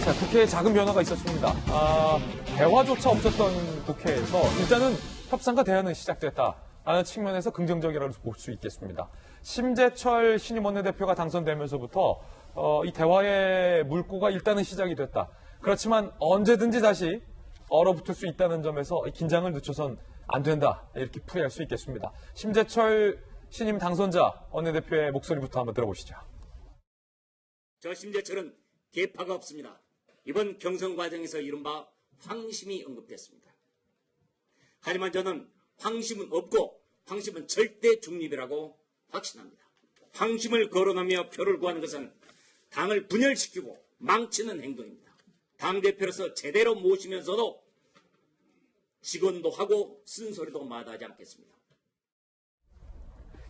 자, 국회에 작은 변화가 있었습니다. 대화조차 없었던 국회에서 일단은 협상과 대화는 시작됐다라는 측면에서 긍정적이라고 볼 수 있겠습니다. 심재철 신임 원내대표가 당선되면서부터 이 대화의 물꼬가 일단은 시작이 됐다. 그렇지만 언제든지 다시 얼어붙을 수 있다는 점에서 긴장을 늦춰선 안 된다. 이렇게 풀이할 수 있겠습니다. 심재철 신임 당선자 원내대표의 목소리부터 한번 들어보시죠. 저 심재철은 계파가 없습니다. 이번 경선 과정에서 이른바 황심이 언급됐습니다. 하지만 저는 황심은 없고 황심은 절대 중립이라고 확신합니다. 황심을 거론하며 표를 구하는 것은 당을 분열시키고 망치는 행동입니다. 당대표로서 제대로 모시면서도 직원도 하고 쓴소리도 마다하지 않겠습니다.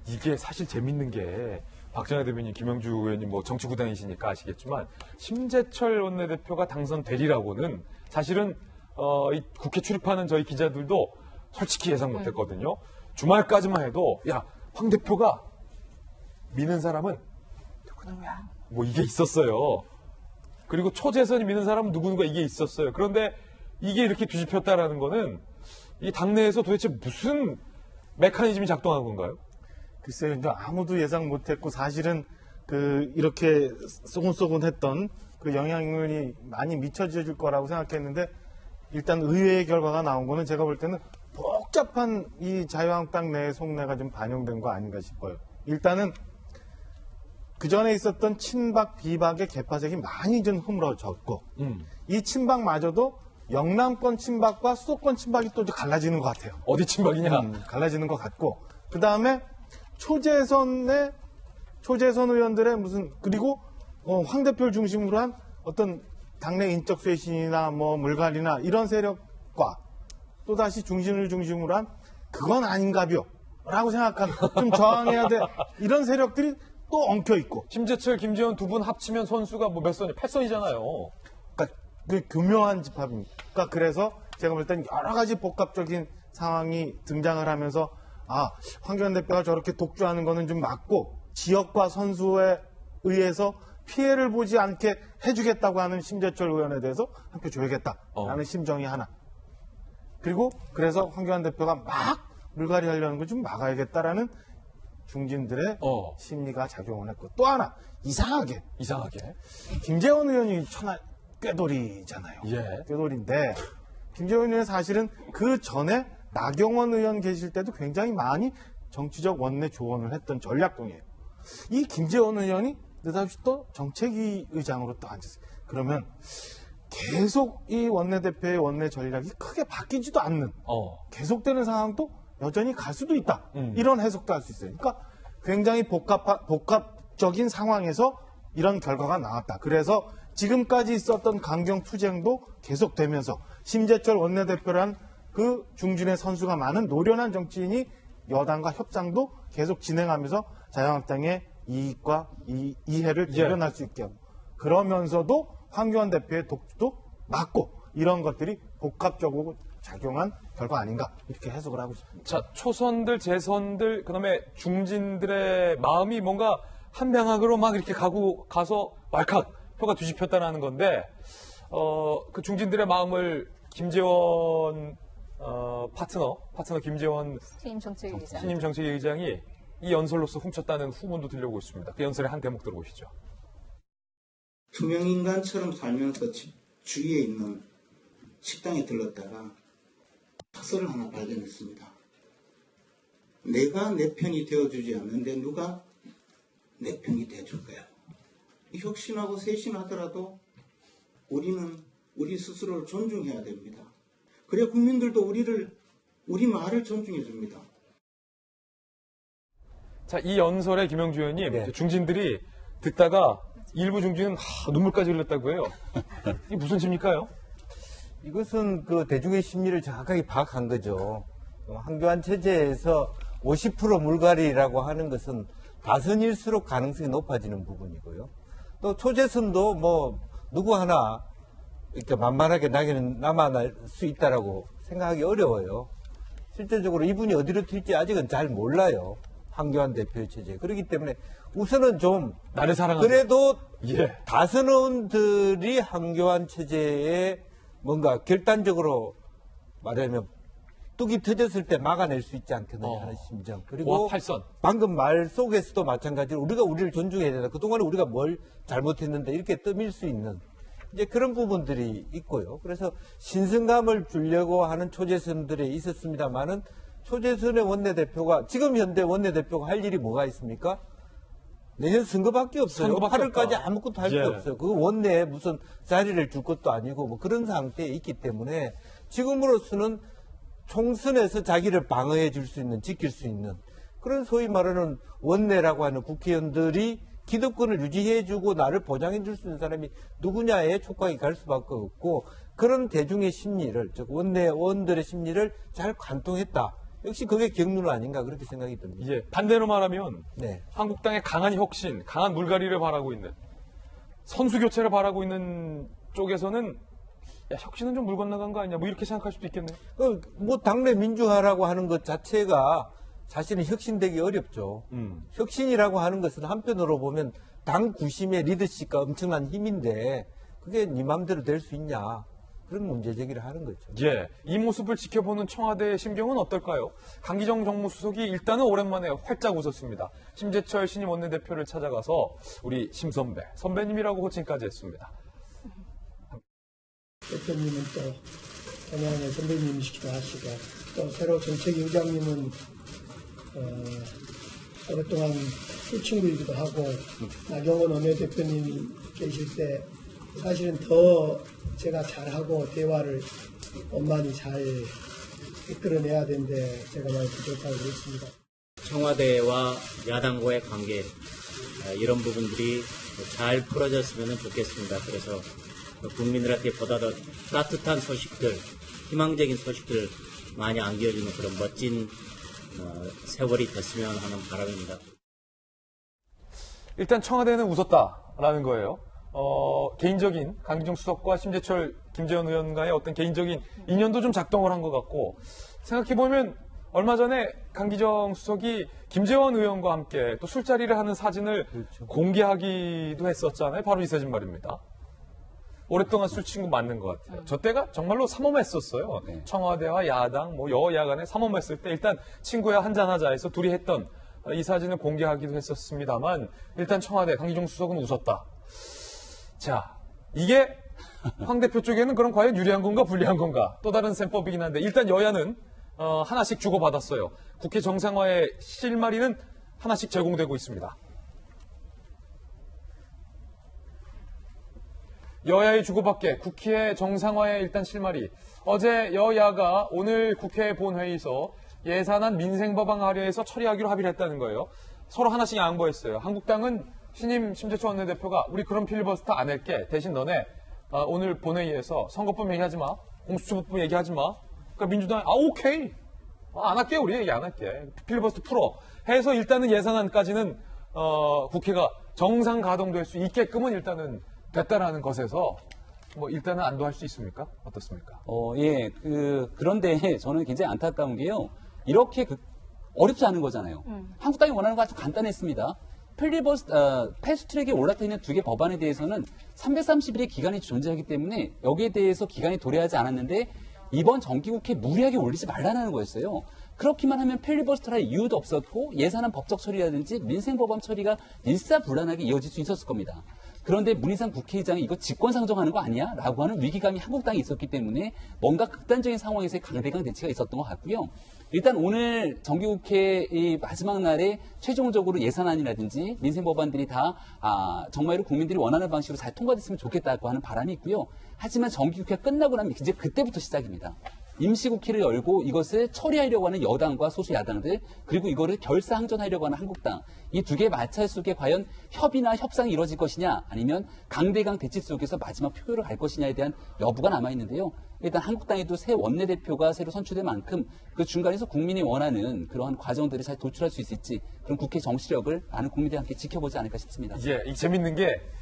이게 사실 재밌는 게 박정희 대변인, 김영주 의원님 뭐 정치구단이시니까 아시겠지만 심재철 원내대표가 당선되리라고는 사실은 이 국회 출입하는 저희 기자들도 솔직히 예상 못했거든요. 주말까지만 해도 야, 황 대표가 미는 사람은 누구누구야 뭐 이게 있었어요. 그리고 초재선이 미는 사람은 누구누가 이게 있었어요. 그런데 이게 이렇게 뒤집혔다라는 거는 이 당내에서 도대체 무슨 메커니즘이 작동한 건가요? 글쎄요, 이제 아무도 예상 못했고 사실은 이렇게 쏘곤쏘곤했던 그 영향력이 많이 미쳐질 거라고 생각했는데 일단 의외의 결과가 나온 거는 제가 볼 때는 복잡한 이 자유한국당 내의 속내가 좀 반영된 거 아닌가 싶어요. 일단은 그 전에 있었던 친박, 비박의 개파색이 많이 좀 흐물어졌고 이 친박마저도 영남권 친박과 수도권 친박이 또 갈라지는 것 같아요. 어디 친박이냐? 갈라지는 것 같고 그 다음에 초재선 의원들의 그리고 황 대표를 중심으로 한 어떤 당내 인적 쇄신이나 뭐 물갈이나 이런 세력과 또다시 중심을 중심으로 한 그건 아닌가벼 라고 생각한 좀 저항해야 돼 이런 세력들이 또 엉켜있고 심재철, 김재원 두 분 합치면 선수가 뭐 몇 선이? 8선이잖아요. 그러니까 그 교묘한 집합입니다. 그러니까 그래서 제가 볼 때는 여러 가지 복합적인 상황이 등장을 하면서 황교안 대표가 저렇게 독주하는 거는 좀 맞고 지역과 선수에 의해서 피해를 보지 않게 해주겠다고 하는 심재철 의원에 대해서 한 표 줘야겠다라는 심정이 하나. 그리고 그래서 황교안 대표가 막 물갈이 하려는 걸 좀 막아야겠다라는 중진들의 심리가 작용을 했고 또 하나 이상하게 김재원 의원이 꾀돌이잖아요. 예. 꾀돌인데 김재원 의원은 사실은 그 전에 나경원 의원 계실 때도 굉장히 많이 정치적 원내 조언을 했던 전략동이에요. 이 김재원 의원이 느닷없이 또 정책위 의장으로 또 앉았어요. 그러면 계속 이 원내대표의 원내 전략이 크게 바뀌지도 않는 계속되는 상황도 여전히 갈 수도 있다. 이런 해석도 할 수 있어요. 그러니까 굉장히 복합적인 상황에서 이런 결과가 나왔다. 그래서 지금까지 있었던 강경투쟁도 계속되면서 심재철 원내대표란 그 중진의 선수가 많은 노련한 정치인이 여당과 협상도 계속 진행하면서 자유한국당의 이익과 이해를 대변할 수 있게 하고 그러면서도 황교안 대표의 독주도 막고 이런 것들이 복합적으로 작용한 결과 아닌가 이렇게 해석을 하고 있습니다. 자, 초선들, 재선들, 그다음에 중진들의 마음이 뭔가 한 방향으로 막 이렇게 가서 왈칵 표가 뒤집혔다는 건데 그 중진들의 마음을 김재원 파트너 김재원 신임 정책위 의장이 이 연설로서 훔쳤다는 후문도 들려오고 있습니다. 그 연설의 한 대목 들어보시죠. 투명인간처럼 살면서 주위에 있는 식당에 들렀다가 탁서를 하나 발견했습니다. 내가 내 편이 되어주지 않는데 누가 내 편이 되어줄 거야. 혁신하고 쇄신하더라도 우리는 우리 스스로를 존중해야 됩니다. 그래야 국민들도 우리 말을 존중해 줍니다. 자, 이 연설에 김영주 의원님, 중진들이 듣다가 일부 중진은 눈물까지 흘렸다고 해요. 이게 무슨 심리일까요? 이것은 그 대중의 심리를 정확하게 파악한 거죠. 황교안 체제에서 50% 물갈이라고 하는 것은 다선일수록 가능성이 높아지는 부분이고요. 또 초재선도 뭐 누구 하나 이렇게 만만하게 남아날 수 있다라고 생각하기 어려워요. 실질적으로 이분이 어디로 튈지 아직은 잘 몰라요. 황교안 대표의 체제. 그렇기 때문에 우선은 좀 나를 사랑하는. 그래도 예. 다선 의원들이 한교안 체제에 뭔가 결단적으로 말하면 뚝이 터졌을 때 막아낼 수 있지 않겠느냐 하는 심정. 그리고 와, 팔선. 방금 말 속에서도 마찬가지로 우리가 우리를 존중해야 된다. 그동안에 우리가 뭘 잘못했는데 이렇게 떠밀 수 있는 이제 그런 부분들이 있고요. 그래서 신선감을 주려고 하는 초재선들이 있었습니다만은 초재선의 원내대표가 지금 현대 원내대표가 할 일이 뭐가 있습니까? 내년 선거밖에 없어요. 선거밖에 8월까지 없다. 아무것도 할 게 예. 없어요. 그 원내에 무슨 자리를 줄 것도 아니고 뭐 그런 상태에 있기 때문에 지금으로서는 총선에서 자기를 방어해 줄 수 있는, 지킬 수 있는 그런 소위 말하는 원내라고 하는 국회의원들이 기득권을 유지해 주고 나를 보장해 줄 수 있는 사람이 누구냐에 촉각이 갈 수밖에 없고 그런 대중의 심리를, 즉 원내원들의 심리를 잘 관통했다. 역시 그게 경륜 아닌가 그렇게 생각이 듭니다. 예. 반대로 말하면 네. 한국당의 강한 혁신, 강한 물갈이를 바라고 있는 선수 교체를 바라고 있는 쪽에서는 야, 혁신은 좀 물 건너간 거 아니냐 뭐 이렇게 생각할 수도 있겠네요. 뭐 당내 민주화라고 하는 것 자체가 사실은 혁신되기 어렵죠. 혁신이라고 하는 것은 한편으로 보면 당 구심의 리더십과 엄청난 힘인데 그게 네 맘대로 될 수 있냐 그런 문제 제기를 하는 거죠. 예, 이 모습을 지켜보는 청와대의 심경은 어떨까요? 강기정 정무수석이 일단은 오랜만에 활짝 웃었습니다. 심재철 신임 원내대표를 찾아가서 우리 선배님이라고 호칭까지 했습니다. 대표님은 또 동양의 선배님이시기도 하시고 또 새로 정책위원장님은 오랫동안 술친구이기도 하고 나경원 원내대표님이 계실 때 사실은 더 제가 잘하고 대화를 원만히 잘 이끌어내야 되는데 제가 많이 부족하고 그렇습니다. 청와대와 야당과의 관계 이런 부분들이 잘 풀어졌으면 좋겠습니다. 그래서 국민들한테 보다 더 따뜻한 소식들, 희망적인 소식들 많이 안겨주는 그런 멋진 세월이 됐으면 하는 바람입니다. 일단 청와대는 웃었다라는 거예요. 개인적인 강기정 수석과 심재철, 김재원 의원과의 어떤 개인적인 인연도 좀 작동을 한 것 같고 생각해보면 얼마 전에 강기정 수석이 김재원 의원과 함께 또 술자리를 하는 사진을 공개하기도 했었잖아요. 바로 이 사진 말입니다. 오랫동안 술 친구 맞는 것 같아요. 저 때가 정말로 삼엄했었어요. 청와대와 야당, 뭐 여야 간에 삼엄했을 때 일단 친구야 한잔하자 해서 둘이 했던 이 사진을 공개하기도 했었습니다만 일단 청와대 강기정 수석은 웃었다. 자, 이게 황 대표 쪽에는 그럼 과연 유리한 건가 불리한 건가 또 다른 셈법이긴 한데 일단 여야는 하나씩 주고받았어요. 국회 정상화의 실마리는 하나씩 제공되고 있습니다. 여야의 주고받게 국회 정상화의 일단 실마리. 어제 여야가 오늘 국회 본회의에서 예산안 민생법안 할애해서 처리하기로 합의를 했다는 거예요. 서로 하나씩 양보했어요. 한국당은 신임 심재철 원내대표가 우리 그런 필리버스터 안 할게. 대신 너네 오늘 본회의에서 선거법 얘기하지 마. 공수처법 얘기하지 마. 그러니까 민주당이 오케이. 안 할게. 우리 얘기 안 할게. 필리버스터 풀어. 해서 일단은 예산안까지는 국회가 정상 가동될 수 있게끔은 일단은 됐다라는 것에서 뭐 일단은 안도할 수 있습니까? 어떻습니까? 예. 그런데 저는 굉장히 안타까운 게요. 이렇게 어렵지 않은 거잖아요. 한국당이 원하는 거 아주 간단했습니다. 패스트트랙에 올라타 있는 두 개 법안에 대해서는 330일의 기간이 존재하기 때문에 여기에 대해서 기간이 도래하지 않았는데 이번 정기국회 무리하게 올리지 말라는 거였어요. 그렇기만 하면 필리버스터할 이유도 없었고 예산안 법적 처리라든지 민생법안 처리가 일사불란하게 이어질 수 있었을 겁니다. 그런데 문희상 국회의장이 이거 직권상정하는 거 아니야? 라고 하는 위기감이 한국당에 있었기 때문에 뭔가 극단적인 상황에서의 강대강 대치가 있었던 것 같고요. 일단 오늘 정기국회의 마지막 날에 최종적으로 예산안이라든지 민생법안들이 다 정말로 국민들이 원하는 방식으로 잘 통과됐으면 좋겠다고 하는 바람이 있고요. 하지만 정기국회가 끝나고 나면 이제 그때부터 시작입니다. 임시국회를 열고 이것을 처리하려고 하는 여당과 소수 야당들 그리고 이거를 결사항전하려고 하는 한국당 이 두 개의 마찰 속에 과연 협의나 협상이 이루어질 것이냐 아니면 강대강 대치 속에서 마지막 표결을 갈 것이냐에 대한 여부가 남아있는데요. 일단 한국당에도 새 원내대표가 새로 선출된 만큼 그 중간에서 국민이 원하는 그러한 과정들을 잘 도출할 수 있을지 그런 국회 정치력을 많은 국민들이 함께 지켜보지 않을까 싶습니다. 예, 이 재밌는 게